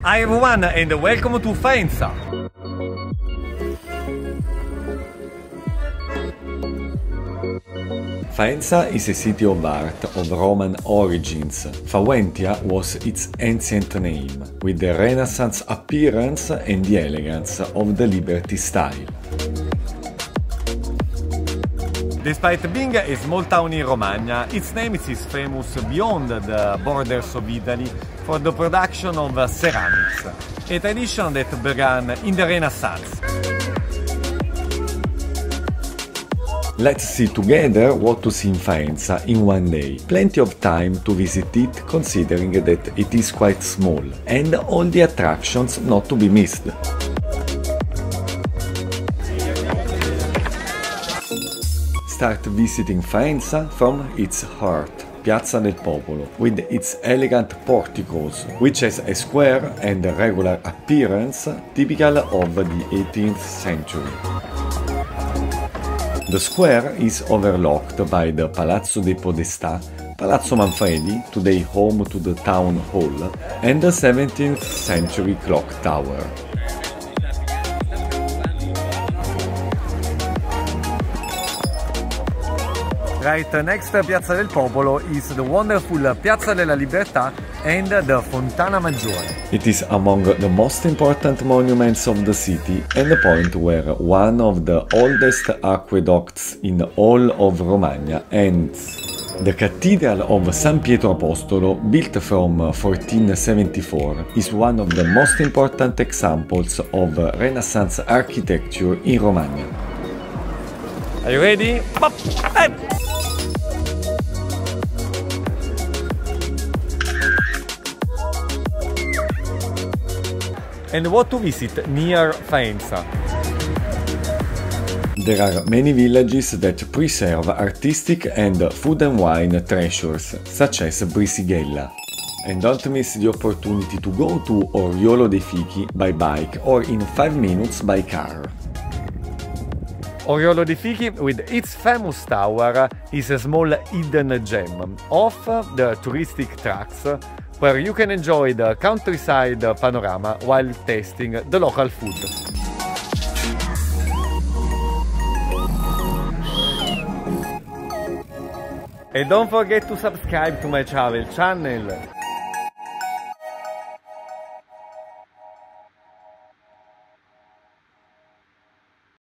Hi everyone and welcome to Faenza! Faenza is a city of art of Roman origins. Faventia was its ancient name, with the Renaissance appearance and the elegance of the Liberty style. Despite being a small town in Romagna, its name is famous beyond the borders of Italy for the production of ceramics, a tradition that began in the Renaissance. Let's see together what to see in Faenza in one day. Plenty of time to visit it, considering that it is quite small, and all the attractions not to be missed. Start visiting Faenza from its heart, Piazza del Popolo, with its elegant porticoes, which has a square and a regular appearance typical of the 18th century. The square is overlooked by the Palazzo de Podestà, Palazzo Manfredi, today home to the town hall, and the 17th century clock tower. Right next to Piazza del Popolo is the wonderful Piazza della Libertà and the Fontana Maggiore. It is among the most important monuments of the city and the point where one of the oldest aqueducts in all of Romagna ends. The Cathedral of San Pietro Apostolo, built from 1474, is one of the most important examples of Renaissance architecture in Romagna. Are you ready? Hey! And what to visit near Faenza? There are many villages that preserve artistic and food and wine treasures, such as Brisighella. And don't miss the opportunity to go to Oriolo dei Fichi by bike or in 5 minutes by car. Oriolo dei Fichi, with its famous tower, is a small hidden gem off the touristic tracks where you can enjoy the countryside panorama while tasting the local food. And don't forget to subscribe to my travel channel.